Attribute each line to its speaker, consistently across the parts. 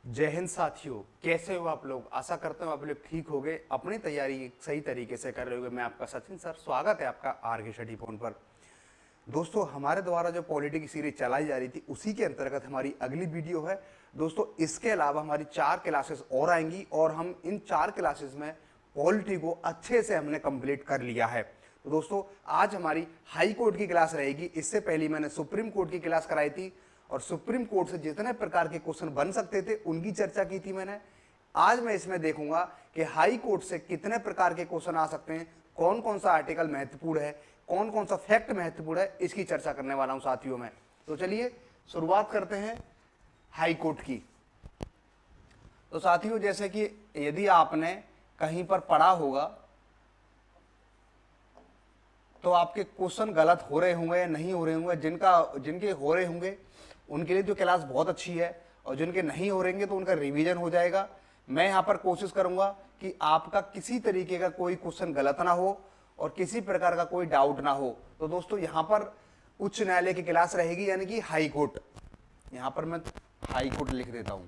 Speaker 1: जय हिंद साथियों, कैसे हो आप लोग। आशा करता हूँ आप लोग ठीक हो गए, अपनी तैयारी सही तरीके से कर रहे होगे। मैं आपका सचिन सर, स्वागत है आपका आर के स्टडी फोन पर। दोस्तों, हमारे द्वारा जो पॉलिटी की सीरीज चलाई जा रही थी उसी के अंतर्गत हमारी अगली वीडियो है। दोस्तों, इसके अलावा हमारी 4 क्लासेस और आएंगी और हम इन 4 क्लासेस में पॉलिटी को अच्छे से हमने कंप्लीट कर लिया है। तो दोस्तों, आज हमारी हाई कोर्ट की क्लास रहेगी। इससे पहले मैंने सुप्रीम कोर्ट की क्लास कराई थी और सुप्रीम कोर्ट से जितने प्रकार के क्वेश्चन बन सकते थे उनकी चर्चा की थी मैंने। आज मैं इसमें देखूंगा कि हाई कोर्ट से कितने प्रकार के क्वेश्चन आ सकते हैं, कौन कौन सा आर्टिकल महत्वपूर्ण है, कौन कौन सा फैक्ट महत्वपूर्ण है, इसकी चर्चा करने वाला हूं साथियों में। तो चलिए शुरुआत करते हैं हाई कोर्ट की। तो साथियों, जैसे कि यदि आपने कहीं पर पढ़ा होगा तो आपके क्वेश्चन गलत हो रहे होंगे या नहीं हो रहे होंगे। जिनके हो रहे होंगे उनके लिए तो क्लास बहुत अच्छी है और जिनके नहीं हो रहेंगे तो उनका रिवीजन हो जाएगा। मैं यहाँ पर कोशिश करूंगा कि आपका किसी तरीके का कोई क्वेश्चन गलत ना हो और किसी प्रकार का कोई डाउट ना हो। तो दोस्तों, यहाँ पर उच्च न्यायालय की क्लास रहेगी, यानी कि हाई कोर्ट। यहाँ पर मैं हाई कोर्ट लिख देता हूं।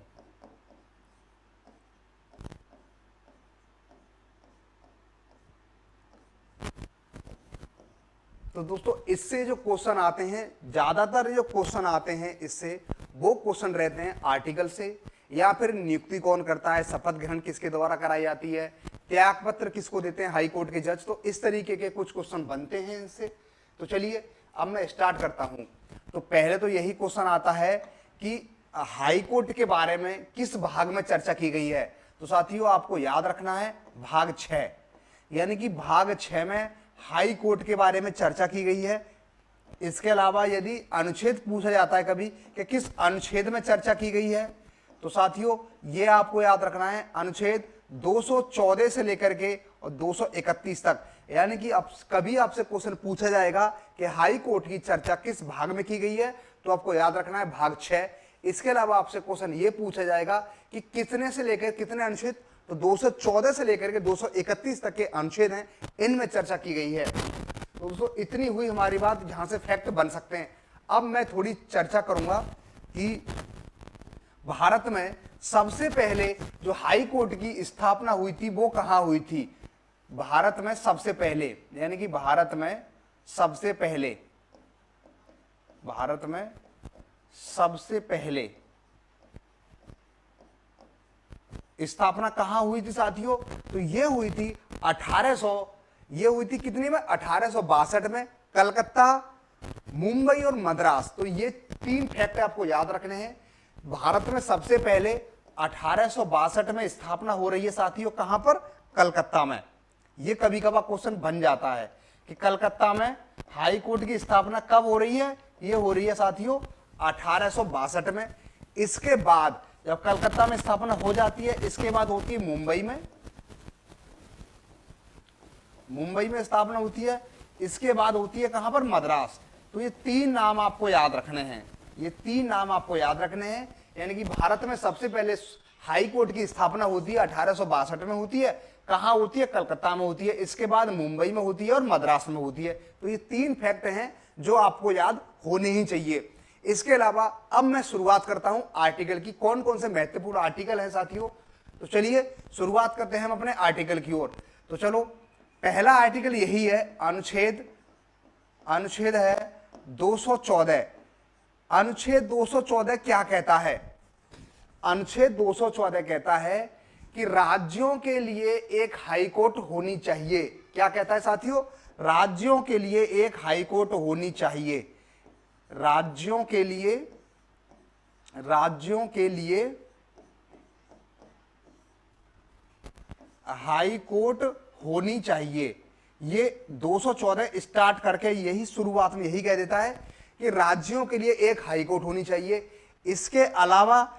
Speaker 1: तो दोस्तों, इससे जो क्वेश्चन आते हैं, ज्यादातर जो क्वेश्चन आते हैं इससे, वो क्वेश्चन रहते हैं आर्टिकल से, या फिर नियुक्ति कौन करता है, शपथ ग्रहण किसके द्वारा कराई जाती है, त्याग पत्र किसको देते हैं हाई कोर्ट के जज। तो इस तरीके के कुछ क्वेश्चन बनते हैं इनसे। तो चलिए अब मैं स्टार्ट करता हूं। तो पहले तो यही क्वेश्चन आता है कि हाई कोर्ट के बारे में किस भाग में चर्चा की गई है। तो साथियों, आपको याद रखना है भाग 6, यानी कि भाग 6 में हाई कोर्ट के बारे में चर्चा की गई है। इसके अलावा यदि अनुच्छेद पूछा जाता है कभी कि किस अनुच्छेद में चर्चा की गई है, तो साथियों ये आपको याद रखना है अनुच्छेद 214 से लेकर के और 231 तक। यानी कि अब कभी आपसे क्वेश्चन पूछा जाएगा कि हाई कोर्ट की चर्चा किस भाग में की गई है, तो आपको याद रखना है भाग 6। इसके अलावा आपसे क्वेश्चन ये पूछा जाएगा कि कितने से लेकर कितने अनुच्छेद, तो 214 से लेकर के 231 तक के अनुच्छेद हैं, इनमें चर्चा की गई है। तो दोस्तों, इतनी हुई हमारी बात जहां से फैक्ट बन सकते हैं। अब मैं थोड़ी चर्चा करूंगा कि भारत में सबसे पहले जो हाई कोर्ट की स्थापना हुई थी वो कहां हुई थी। भारत में सबसे पहले, यानी कि भारत में सबसे पहले स्थापना कहां हुई थी साथियों। तो ये हुई थी कितनी में, 1862 में। कलकत्ता, मुंबई और मद्रास। तो ये 3 फैक्ट आपको याद रखने हैं। भारत में सबसे पहले 1862 में स्थापना हो रही है साथियों, कहां पर, कलकत्ता में। ये कभी कभार क्वेश्चन बन जाता है कि कलकत्ता में हाई कोर्ट की स्थापना कब हो रही है। ये हो रही है साथियों 1862 में। इसके बाद जब कलकत्ता में स्थापना हो जाती है, इसके बाद होती है मुंबई में स्थापना होती है। इसके बाद होती है कहां पर, मद्रास। तो ये 3 नाम आपको याद रखने हैं, यानी कि भारत में सबसे पहले हाई कोर्ट की स्थापना होती है 1862 में होती है। कहां होती है, कलकत्ता में होती है। इसके बाद मुंबई में होती है और मद्रास में होती है। तो ये 3 फैक्ट हैं जो आपको याद होने ही चाहिए। इसके अलावा अब मैं शुरुआत करता हूं आर्टिकल की। कौन कौन से महत्वपूर्ण आर्टिकल हैं साथियों। तो चलिए शुरुआत करते हैं हम अपने आर्टिकल की ओर। तो चलो, पहला आर्टिकल यही है, अनुच्छेद है 214। अनुच्छेद 214 क्या कहता है। अनुच्छेद 214 कहता है कि राज्यों के लिए एक हाई कोर्ट होनी चाहिए। क्या कहता है साथियों, राज्यों के लिए एक हाई कोर्ट होनी चाहिए। राज्यों के लिए हाई कोर्ट होनी चाहिए। ये 214 स्टार्ट करके यही शुरुआत में यही कह देता है कि राज्यों के लिए एक हाई कोर्ट होनी चाहिए। इसके अलावा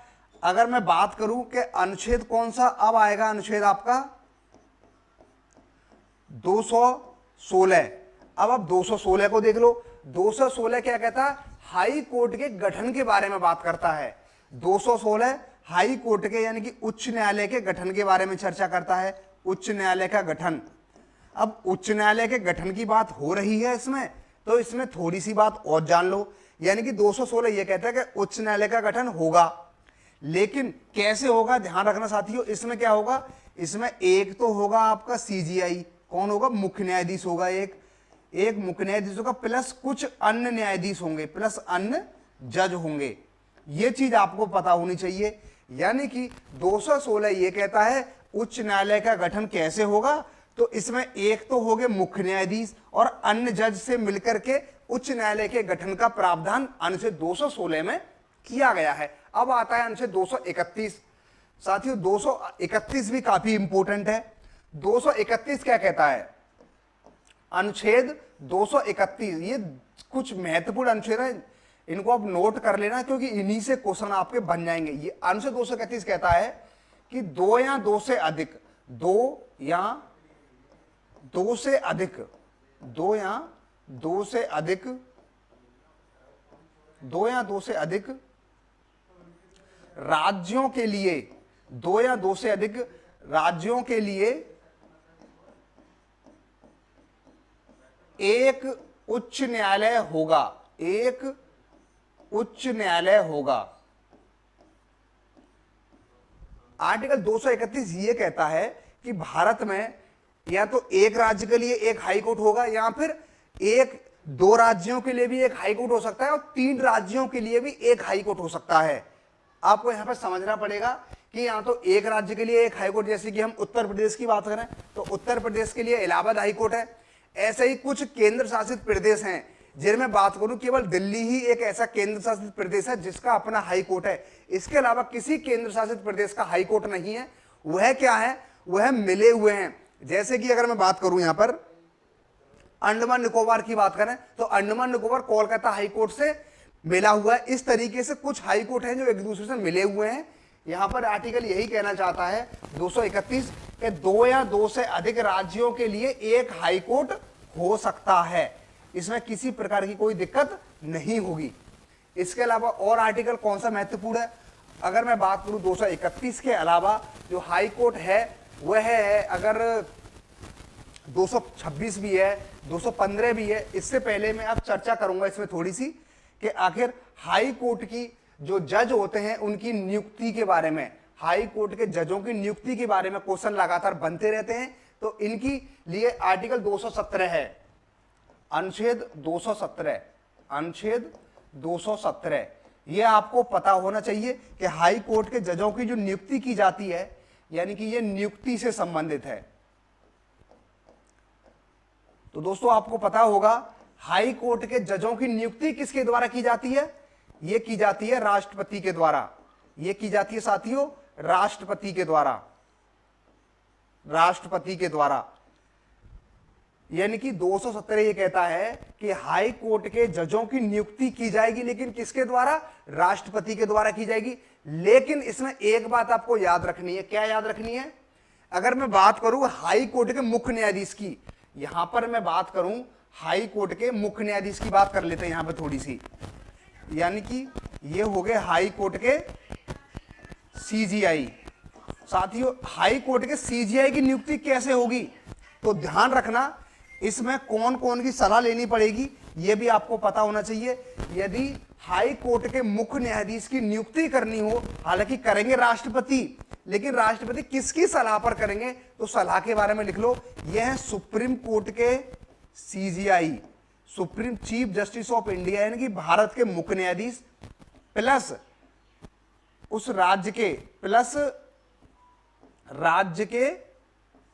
Speaker 1: अगर मैं बात करूं कि अनुच्छेद कौन सा अब आएगा, अनुच्छेद आपका 216। अब 216 को देख लो। 216 क्या कहता है, हाई कोर्ट के गठन के बारे में बात करता है। 216 हाई कोर्ट के, यानी कि उच्च न्यायालय के गठन के बारे में चर्चा करता है। उच्च न्यायालय का गठन, अब उच्च न्यायालय के गठन की बात हो रही है इसमें, तो इसमें थोड़ी सी बात और जान लो। यानी कि 216 ये कहता है कि उच्च न्यायालय का गठन होगा, लेकिन कैसे होगा ध्यान रखना साथियों, इसमें क्या होगा, इसमें एक तो होगा आपका सीजीआई, कौन होगा, मुख्य न्यायाधीश होगा, एक मुख्य न्यायाधीश होगा, प्लस कुछ अन्य न्यायाधीश होंगे, प्लस अन्य जज होंगे। ये चीज आपको पता होनी चाहिए। यानी कि 216 ये कहता है उच्च न्यायालय का गठन कैसे होगा, तो इसमें एक तो होंगे मुख्य न्यायाधीश और अन्य जज से मिलकर के उच्च न्यायालय के गठन का प्रावधान अनुच्छेद 216 में किया गया है। अब आता है अनुच्छेद 231। साथियों 231 भी काफी इंपोर्टेंट है। 231 क्या कहता है, अनुच्छेद 231, ये कुछ महत्वपूर्ण अनुच्छेद है, इनको आप नोट कर लेना क्योंकि इन्हीं से क्वेश्चन आपके बन जाएंगे। ये अनुच्छेद 231 कहता है कि दो या दो से अधिक राज्यों के लिए, दो या दो से अधिक राज्यों के लिए एक उच्च न्यायालय होगा, एक उच्च न्यायालय होगा। आर्टिकल 231 ये कहता है कि भारत में या तो एक राज्य के लिए एक हाई कोर्ट होगा या फिर एक दो राज्यों के लिए भी एक हाई कोर्ट हो सकता है और 3 राज्यों के लिए भी एक हाई कोर्ट हो सकता है। आपको यहां पर समझना पड़ेगा कि यहां तो एक राज्य के लिए एक हाई कोर्ट, जैसे कि हम उत्तर प्रदेश की बात करें तो उत्तर प्रदेश के लिए इलाहाबाद हाई कोर्ट है। ऐसे ही कुछ केंद्र शासित प्रदेश हैं, जिनमें बात करूं केवल दिल्ली ही एक ऐसा केंद्र शासित प्रदेश है जिसका अपना हाई कोर्ट है। इसके अलावा किसी केंद्र शासित प्रदेश का हाई कोर्ट नहीं है। वह क्या है, वह मिले हुए हैं। जैसे कि अगर मैं बात करूं यहां पर अंडमान निकोबार की बात करें तो अंडमान निकोबार कोलकाता हाई कोर्ट से मिला हुआ है। इस तरीके से कुछ हाई कोर्ट हैं जो एक दूसरे से मिले हुए हैं। यहां पर आर्टिकल यही कहना चाहता है 231 कि दो या दो से अधिक राज्यों के लिए एक हाई कोर्ट हो सकता है, इसमें किसी प्रकार की कोई दिक्कत नहीं होगी। इसके अलावा और आर्टिकल कौन सा महत्वपूर्ण है, अगर मैं बात करूं 231 के अलावा जो हाई कोर्ट है वह है, अगर 226 भी है, 215 भी है। इससे पहले मैं अब चर्चा करूंगा इसमें थोड़ी सी कि आखिर हाई कोर्ट की जो जज होते हैं उनकी नियुक्ति के बारे में, हाई कोर्ट के जजों की नियुक्ति के बारे में क्वेश्चन लगातार बनते रहते हैं। तो इनकी लिए आर्टिकल 217 है, अनुच्छेद 217, अनुच्छेद 217 यह आपको पता होना चाहिए कि हाई कोर्ट के जजों की जो नियुक्ति की जाती है, यानी कि यह नियुक्ति से संबंधित है। तो दोस्तों आपको पता होगा हाई कोर्ट के जजों की नियुक्ति किसके द्वारा की जाती है, यह की जाती है राष्ट्रपति के द्वारा। यह की जाती है साथियों राष्ट्रपति के द्वारा, राष्ट्रपति के द्वारा। यानी कि 217 ये कहता है कि हाई कोर्ट के जजों की नियुक्ति की जाएगी, लेकिन किसके द्वारा, राष्ट्रपति के द्वारा की जाएगी। लेकिन इसमें एक बात आपको याद रखनी है, क्या याद रखनी है, अगर मैं बात करूं हाई कोर्ट के मुख्य न्यायाधीश की, यहां पर मैं बात करूं हाई कोर्ट के मुख्य न्यायाधीश की बात कर लेते हैं यहां पर थोड़ी सी, यानी कि ये हो गए हाई कोर्ट के सीजीआई। साथियों हाई कोर्ट के सीजीआई की नियुक्ति कैसे होगी, तो ध्यान रखना इसमें कौन कौन की सलाह लेनी पड़ेगी यह भी आपको पता होना चाहिए। यदि हाई कोर्ट के मुख्य न्यायाधीश की नियुक्ति करनी हो, हालांकि करेंगे राष्ट्रपति, लेकिन राष्ट्रपति किसकी सलाह पर करेंगे, तो सलाह के बारे में लिख लो, यह है सुप्रीम कोर्ट के CGI, supreme chief justice of India, यानी कि भारत के मुख्य न्यायाधीश प्लस उस राज्य के, प्लस राज्य के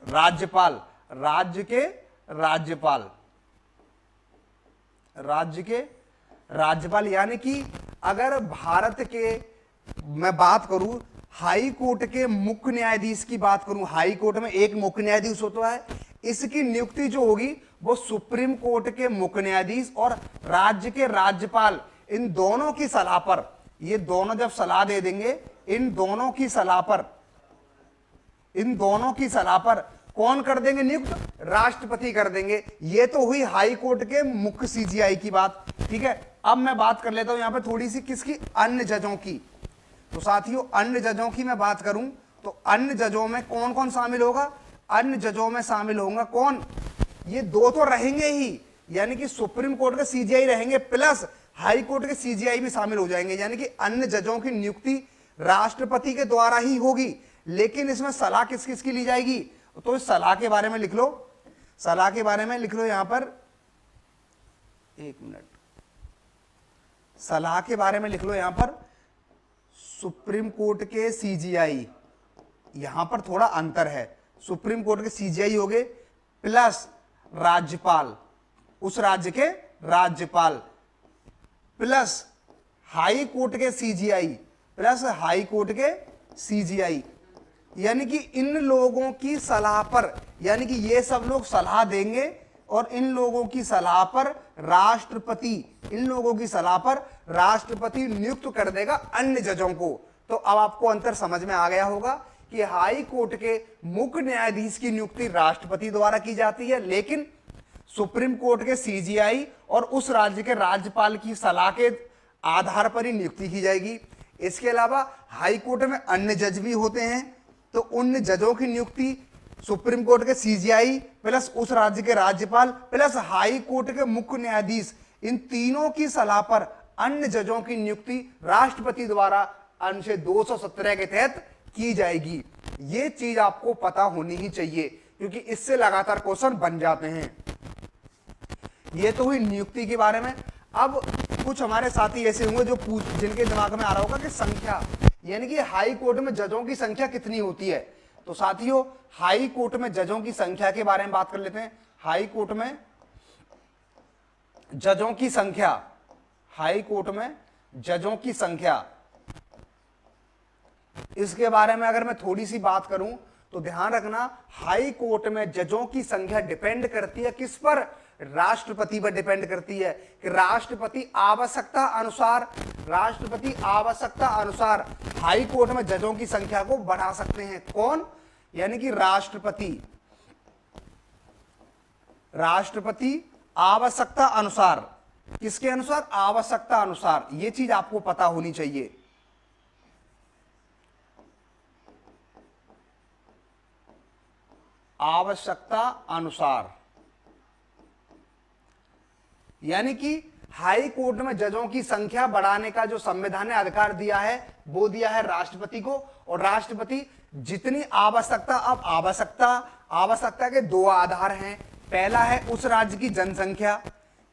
Speaker 1: राज्यपाल, राज्य के राज्यपाल, राज्य के राज्यपाल। यानी कि अगर भारत के मैं बात करूं हाई कोर्ट के मुख्य न्यायाधीश की बात करूं, हाई कोर्ट में एक मुख्य न्यायाधीश होता है, इसकी नियुक्ति जो होगी वो सुप्रीम कोर्ट के मुख्य न्यायाधीश और राज्य के राज्यपाल, इन दोनों की सलाह पर, ये दोनों जब सलाह दे देंगे, इन दोनों की सलाह पर, इन दोनों की सलाह पर कौन कर देंगे नियुक्त, राष्ट्रपति कर देंगे। ये तो हुई हाई कोर्ट के मुख्य सीजीआई की बात, ठीक है। अब मैं बात कर लेता हूं यहां पे थोड़ी सी किसकी, अन्य जजों की। तो साथियों अन्य जजों की मैं बात करूं तो अन्य जजों में कौन कौन शामिल होगा, अन्य जजों में शामिल होगा कौन, ये दो तो रहेंगे ही, यानी कि सुप्रीम कोर्ट के सीजीआई रहेंगे प्लस हाई कोर्ट के सीजीआई भी शामिल हो जाएंगे। यानी कि अन्य जजों की नियुक्ति राष्ट्रपति के द्वारा ही होगी, लेकिन इसमें सलाह किस किस की ली जाएगी? तो इस सलाह के बारे में लिख लो, सलाह के बारे में लिख लो यहां पर, एक मिनट, सलाह के बारे में लिख लो यहां पर, सुप्रीम कोर्ट के सीजीआई, यहां पर थोड़ा अंतर है, सुप्रीम कोर्ट के सीजीआई हो गए प्लस राज्यपाल, उस राज्य के राज्यपाल, प्लस हाई कोर्ट के सीजीआई, प्लस हाई कोर्ट के सीजीआई, यानी कि इन लोगों की सलाह पर, यानी कि ये सब लोग सलाह देंगे और इन लोगों की सलाह पर राष्ट्रपति, इन लोगों की सलाह पर राष्ट्रपति नियुक्त कर देगा अन्य जजों को। तो अब आपको अंतर समझ में आ गया होगा कि हाई कोर्ट के मुख्य न्यायाधीश की नियुक्ति राष्ट्रपति द्वारा की जाती है, लेकिन सुप्रीम कोर्ट के सीजीआई और उस राज्य के राज्यपाल की सलाह के आधार पर ही नियुक्ति की जाएगी। इसके अलावा हाई कोर्ट में अन्य जज भी होते हैं, तो उन जजों की नियुक्ति सुप्रीम कोर्ट के सीजीआई प्लस उस राज्य के राज्यपाल प्लस हाई कोर्ट के मुख्य न्यायाधीश, इन तीनों की सलाह पर अन्य जजों की नियुक्ति राष्ट्रपति द्वारा अनुच्छेद 217 के तहत की जाएगी। ये चीज आपको पता होनी ही चाहिए, क्योंकि इससे लगातार क्वेश्चन बन जाते हैं। ये तो हुई नियुक्ति के बारे में। अब कुछ हमारे साथी ऐसे होंगे जो जिनके दिमाग में आ रहा होगा कि संख्या, यानी कि हाई कोर्ट में जजों की संख्या कितनी होती है। तो साथियों, हाई कोर्ट में जजों की संख्या के बारे में बात कर लेते हैं। हाई कोर्ट में जजों की संख्या, हाई कोर्ट में जजों की संख्या, इसके बारे में अगर मैं थोड़ी सी बात करूं तो ध्यान रखना, हाई कोर्ट में जजों की संख्या डिपेंड करती है किस पर? राष्ट्रपति पर डिपेंड करती है कि राष्ट्रपति आवश्यकता अनुसार हाई कोर्ट में जजों की संख्या को बढ़ा सकते हैं। कौन? यानी कि राष्ट्रपति आवश्यकता अनुसार, किसके अनुसार? आवश्यकता अनुसार। यह चीज आपको पता होनी चाहिए। आवश्यकता अनुसार, यानी कि हाई कोर्ट में जजों की संख्या बढ़ाने का जो संविधान ने अधिकार दिया है वो दिया है राष्ट्रपति को, और राष्ट्रपति जितनी आवश्यकता, अब आवश्यकता के दो आधार हैं। पहला है उस राज्य की जनसंख्या,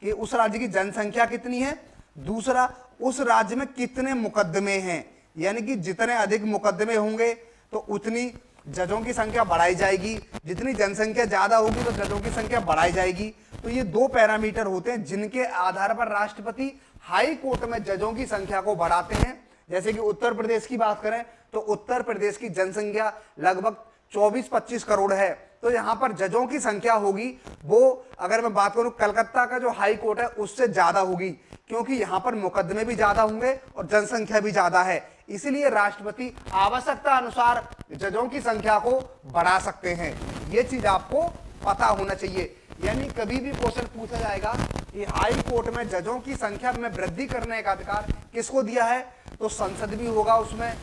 Speaker 1: कि उस राज्य की जनसंख्या कितनी है, दूसरा उस राज्य में कितने मुकदमे हैं, यानी कि जितने अधिक मुकदमे होंगे तो उतनी जजों की संख्या बढ़ाई जाएगी, जितनी जनसंख्या ज्यादा होगी तो जजों की संख्या बढ़ाई जाएगी। तो ये दो पैरामीटर होते हैं जिनके आधार पर राष्ट्रपति हाई कोर्ट में जजों की संख्या को बढ़ाते हैं। जैसे कि उत्तर प्रदेश की बात करें तो उत्तर प्रदेश की जनसंख्या लगभग 24-25 करोड़ है, तो यहां पर जजों की संख्या होगी वो, अगर मैं बात करूं कलकत्ता का जो हाई कोर्ट है उससे ज्यादा होगी, क्योंकि यहां पर मुकदमे भी ज्यादा होंगे और जनसंख्या भी ज्यादा है। इसलिए राष्ट्रपति आवश्यकता अनुसार जजों की संख्या को बढ़ा सकते हैं। यह चीज आपको पता होना चाहिए। यानी कभी भी क्वेश्चन पूछा जाएगा कि हाई कोर्ट में जजों की संख्या में वृद्धि करने का अधिकार किसको दिया है, तो संसद भी होगा, उसमें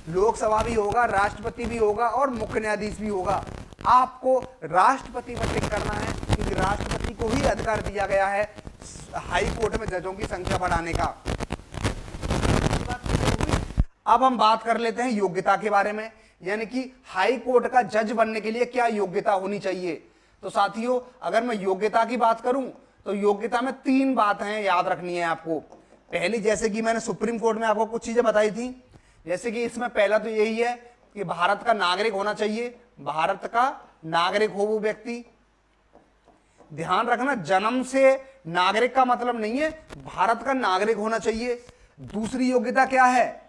Speaker 1: लोकसभा भी होगा, राष्ट्रपति भी होगा और मुख्य न्यायाधीश भी होगा। आपको राष्ट्रपति पर टिक करना है, क्योंकि राष्ट्रपति को ही अधिकार दिया गया है हाई कोर्ट में जजों की संख्या बढ़ाने का। अब हम बात कर लेते हैं योग्यता के बारे में, यानी कि हाई कोर्ट का जज बनने के लिए क्या योग्यता होनी चाहिए। तो साथियों, अगर मैं योग्यता की बात करूं तो योग्यता में 3 बातें याद रखनी है आपको। पहली, जैसे कि मैंने सुप्रीम कोर्ट में आपको कुछ चीजें बताई थी, जैसे कि इसमें पहला तो यही है कि भारत का नागरिक होना चाहिए, भारत का नागरिक हो वो व्यक्ति। ध्यान रखना, जन्म से नागरिक का मतलब नहीं है, भारत का नागरिक होना चाहिए। दूसरी योग्यता क्या है,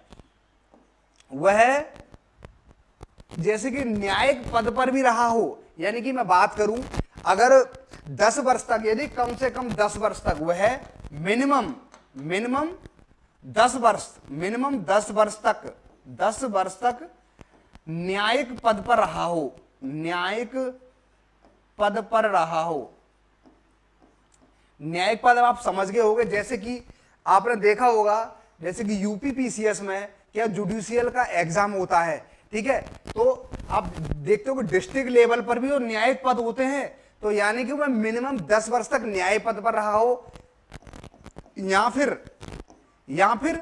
Speaker 1: वह जैसे कि न्यायिक पद पर भी रहा हो, यानी कि मैं बात करूं अगर 10 वर्ष तक, यदि कम से कम 10 वर्ष तक वह मिनिमम 10 वर्ष तक न्यायिक पद पर रहा हो, न्यायिक पद पर रहा हो। न्यायिक पद आप समझ गए होंगे, जैसे कि आपने देखा होगा, जैसे कि यूपीपीसीएस में क्या जुडिशियल का एग्जाम होता है, ठीक है, तो आप देखते हो कि डिस्ट्रिक्ट लेवल पर भी वो न्यायिक पद होते हैं। तो यानी कि वह मिनिमम 10 वर्ष तक न्यायिक पद पर रहा हो, या फिर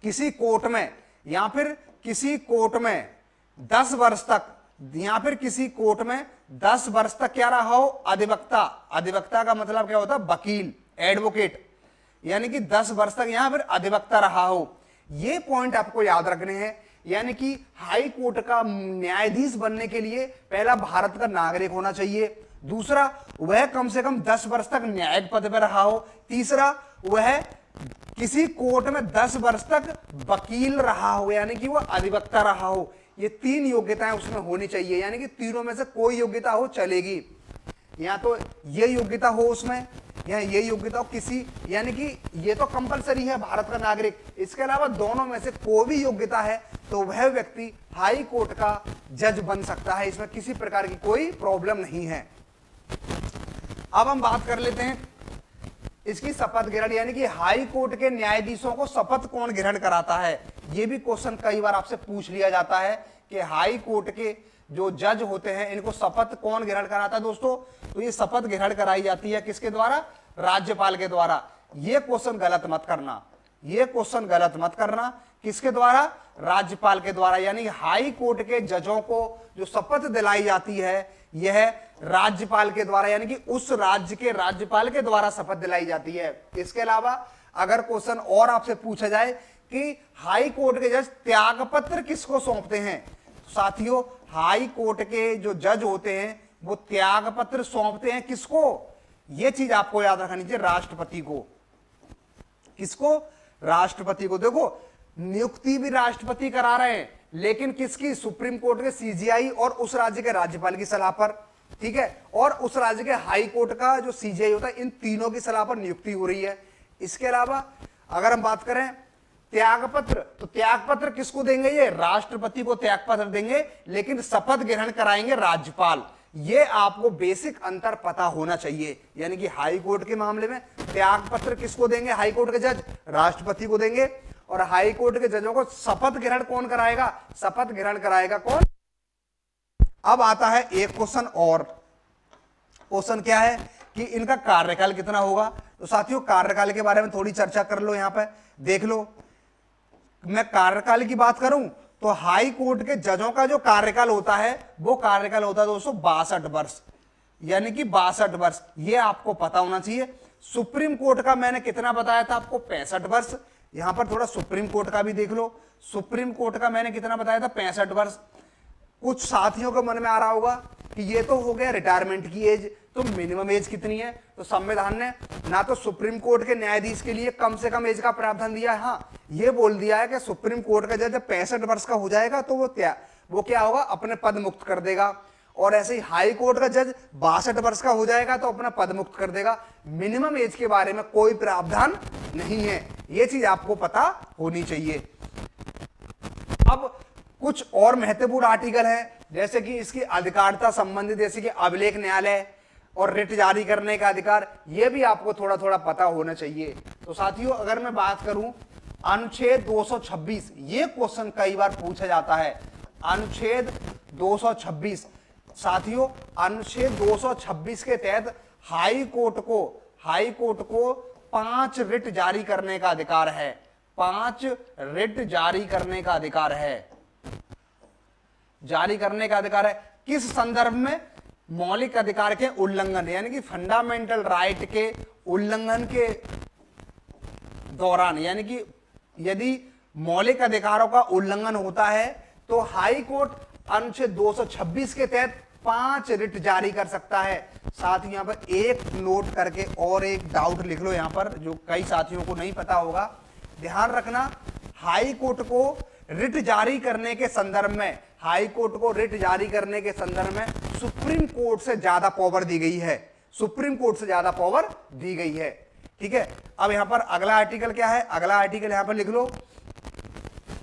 Speaker 1: किसी कोर्ट में, या फिर किसी कोर्ट में 10 वर्ष तक, या फिर किसी कोर्ट में 10 वर्ष तक क्या रहा हो, अधिवक्ता। अधिवक्ता का मतलब क्या होता है, वकील, एडवोकेट, यानी कि 10 वर्ष तक यहां फिर अधिवक्ता रहा हो। ये पॉइंट आपको याद रखने हैं। यानी कि हाई कोर्ट का न्यायाधीश बनने के लिए पहला भारत का नागरिक होना चाहिए, दूसरा वह कम से कम 10 वर्ष तक न्यायिक पद पर रहा हो, तीसरा वह किसी कोर्ट में 10 वर्ष तक वकील रहा हो, यानी कि वह अधिवक्ता रहा हो। ये 3 योग्यताएं उसमें होनी चाहिए, यानी कि तीनों में से कोई योग्यता हो चलेगी। या तो ये योग्यता हो उसमें, या ये योग्यता हो किसी, यानी कि ये तो कंपलसरी है भारत का नागरिक। इसके अलावा दोनों में से कोई भी योग्यता है तो वह व्यक्ति हाई कोर्ट का जज बन सकता है, इसमें किसी प्रकार की कोई प्रॉब्लम नहीं है। अब हम बात कर लेते हैं इसकी शपथ ग्रहण, यानी कि हाई कोर्ट के न्यायाधीशों को शपथ कौन ग्रहण कराता है। यह भी क्वेश्चन कई बार आपसे पूछ लिया जाता है कि हाई कोर्ट के जो जज होते हैं इनको शपथ कौन ग्रहण कराता है। दोस्तों, तो ये शपथ ग्रहण कराई जाती है किसके द्वारा, राज्यपाल के द्वारा। ये क्वेश्चन गलत मत करना, ये क्वेश्चन गलत मत करना। किसके द्वारा, राज्यपाल के द्वारा। यानी हाई कोर्ट के जजों को जो शपथ दिलाई जाती है यह राज्यपाल के द्वारा, यानी कि उस राज्य के राज्यपाल के द्वारा शपथ दिलाई जाती है। इसके अलावा अगर क्वेश्चन और आपसे पूछा जाए कि हाई कोर्ट के जज त्यागपत्र किसको सौंपते हैं, साथियों हाई कोर्ट के जो जज होते हैं वो त्यागपत्र सौंपते हैं किसको, यह चीज आपको याद रखनी चाहिए, राष्ट्रपति को। किसको, राष्ट्रपति को। देखो नियुक्ति भी राष्ट्रपति करा रहे हैं, लेकिन किसकी, सुप्रीम कोर्ट के सीजीआई और उस राज्य के राज्यपाल की सलाह पर, ठीक है, और उस राज्य के हाई कोर्ट का जो सीजीआई होता है, इन तीनों की सलाह पर नियुक्ति हो रही है। इसके अलावा अगर हम बात करें त्यागपत्र, तो त्यागपत्र किसको देंगे, ये राष्ट्रपति को त्यागपत्र देंगे, लेकिन शपथ ग्रहण कराएंगे राज्यपाल। ये आपको बेसिक अंतर पता होना चाहिए। यानी कि हाई कोर्ट के मामले में त्यागपत्र किसको देंगे, हाई कोर्ट के जज राष्ट्रपति को देंगे, और हाई कोर्ट के जजों को शपथ ग्रहण कौन कराएगा, शपथ ग्रहण कराएगा कौन। अब आता है एक क्वेश्चन और, क्वेश्चन क्या है कि इनका कार्यकाल कितना होगा। तो साथियों कार्यकाल के बारे में थोड़ी चर्चा कर लो, यहां पे देख लो। मैं कार्यकाल की बात करूं तो हाई कोर्ट के जजों का जो कार्यकाल होता है वो कार्यकाल होता है दोस्तों 62 वर्ष, यानी कि 62 वर्ष, ये आपको पता होना चाहिए। सुप्रीम कोर्ट का मैंने कितना बताया था आपको, 65 वर्ष। यहां पर थोड़ा सुप्रीम कोर्ट का भी देख लो, सुप्रीम कोर्ट का मैंने कितना बताया था, 65 वर्ष। कुछ साथियों को मन में आ रहा होगा कि ये तो हो गया रिटायरमेंट की एज, तो मिनिमम एज कितनी है। तो संविधान ने ना तो सुप्रीम कोर्ट के न्यायाधीश के लिए कम से कम एज का प्रावधान दिया है, हाँ ये बोल दिया है कि सुप्रीम कोर्ट का जज जब 65 वर्ष का हो जाएगा तो वो क्या होगा, अपने पद मुक्त कर देगा। और ऐसे ही हाई कोर्ट का जज 62 वर्ष का हो जाएगा तो अपना पद मुक्त कर देगा। मिनिमम एज के बारे में कोई प्रावधान नहीं है, ये चीज आपको पता होनी चाहिए। अब कुछ और महत्वपूर्ण आर्टिकल है, जैसे कि इसकी अधिकारिता संबंधित, जैसे कि अभिलेख न्यायालय और रिट जारी करने का अधिकार, यह भी आपको थोड़ा थोड़ा पता होना चाहिए। तो साथियों अगर मैं बात करूं अनुच्छेद 226, ये क्वेश्चन कई बार पूछा जाता है। अनुच्छेद 226, साथियों अनुच्छेद 226 के तहत हाई कोर्ट को 5 रिट जारी करने का अधिकार है, 5 रिट जारी करने का अधिकार है, जारी करने का अधिकार है। किस संदर्भ में, मौलिक अधिकार के उल्लंघन, यानी कि फंडामेंटल राइट के उल्लंघन के दौरान, यानी कि यदि मौलिक अधिकारों का उल्लंघन होता है तो हाई कोर्ट अनुच्छेद 226 के तहत 5 रिट जारी कर सकता है। साथ ही यहां पर एक नोट करके और एक डाउट लिख लो यहां पर, जो कई साथियों को नहीं पता होगा, ध्यान रखना। हाई कोर्ट को रिट जारी करने के संदर्भ में, हाई कोर्ट को रिट जारी करने के संदर्भ में सुप्रीम कोर्ट से ज्यादा पावर दी गई है, सुप्रीम कोर्ट से ज्यादा पावर दी गई है, ठीक है। अब यहां पर अगला आर्टिकल क्या है, अगला आर्टिकल यहां पर लिख लो,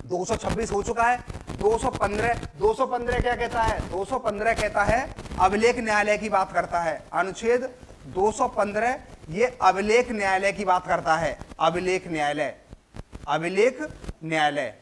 Speaker 1: 226 हो चुका है। 215 क्या कहता है, 215 कहता है अभिलेख न्यायालय की बात करता है। अनुच्छेद 215 ये अभिलेख न्यायालय की बात करता है, अभिलेख न्यायालय, अभिलेख न्यायालय,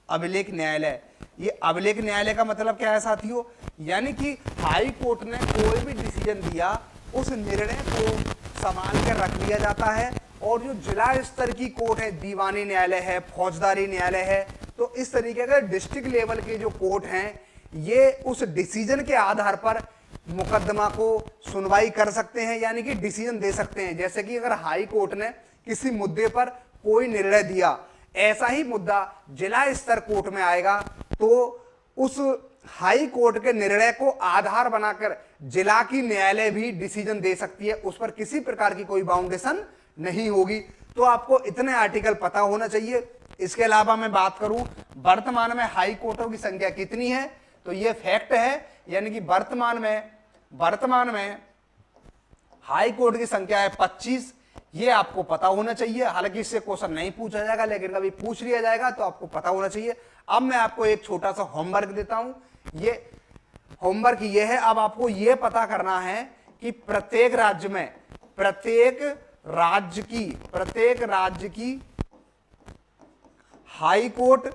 Speaker 1: अभिलेख न्यायालय। ये अभिलेख न्यायालय का मतलब क्या है साथियों, यानी कि हाई कोर्ट ने कोई भी डिसीजन दिया उस निर्णय को संभाल कर रख लिया जाता है और जो जिला स्तर की कोर्ट है, दीवानी न्यायालय है, फौजदारी न्यायालय है, तो इस तरीके के डिस्ट्रिक्ट लेवल के जो कोर्ट हैं, ये उस डिसीजन के आधार पर मुकदमा को सुनवाई कर सकते हैं, यानी कि डिसीजन दे सकते हैं। जैसे कि अगर हाई कोर्ट ने किसी मुद्दे पर कोई निर्णय दिया, ऐसा ही मुद्दा जिला स्तर कोर्ट में आएगा, तो उस हाई कोर्ट के निर्णय को आधार बनाकर जिला की न्यायालय भी डिसीजन दे सकती है, उस पर किसी प्रकार की कोई बाउंडेशन नहीं होगी। तो आपको इतने आर्टिकल पता होना चाहिए। इसके अलावा मैं बात करूं वर्तमान में हाई कोर्टों की संख्या कितनी है, तो यह फैक्ट है, यानी कि वर्तमान में हाई कोर्ट की संख्या है 25। ये आपको पता होना चाहिए। हालांकि इससे क्वेश्चन नहीं पूछा जाएगा, लेकिन कभी पूछ लिया जाएगा तो आपको पता होना चाहिए। अब मैं आपको एक छोटा सा होमवर्क देता हूं। ये होमवर्क ये है, अब आपको ये पता करना है कि प्रत्येक राज्य की हाई कोर्ट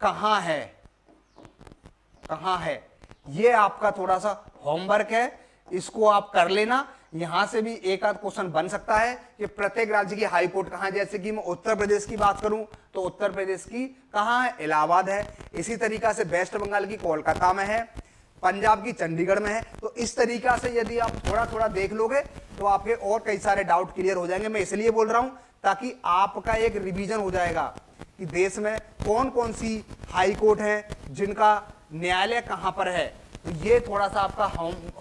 Speaker 1: कहां है। ये आपका थोड़ा सा होमवर्क है, इसको आप कर लेना। यहां से भी एक आध क्वेश्चन बन सकता है कि प्रत्येक राज्य की हाई कोर्ट कहां है। जैसे कि मैं उत्तर प्रदेश की बात करूं तो उत्तर प्रदेश की कहां है, इलाहाबाद है। इसी तरीका से वेस्ट बंगाल की कोलकाता में है, पंजाब की चंडीगढ़ में है। तो इस तरीका से यदि आप थोड़ा थोड़ा देख लोगे तो आपके और कई सारे डाउट क्लियर हो जाएंगे। मैं इसलिए बोल रहा हूं ताकि आपका एक रिवीजन हो जाएगा कि देश में कौन कौन सी हाई कोर्ट है, जिनका न्यायालय कहां पर है। तो ये थोड़ा सा आपका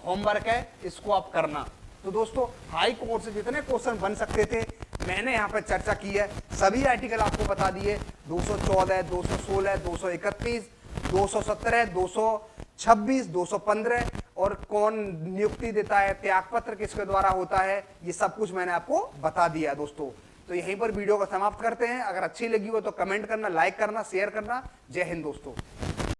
Speaker 1: होमवर्क है, इसको आप करना। तो दोस्तों, हाई कोर्ट से जितने क्वेश्चन बन सकते थे मैंने यहाँ पर चर्चा की है। सभी आर्टिकल आपको बता दिए, 214, 216, 231, 217, 226, 215 और कौन नियुक्ति देता है, त्यागपत्र किसके द्वारा होता है, ये सब कुछ मैंने आपको बता दिया दोस्तों। तो यहीं पर वीडियो को समाप्त करते हैं। अगर अच्छी लगी हो तो कमेंट करना, लाइक करना, शेयर करना। जय हिंद दोस्तों।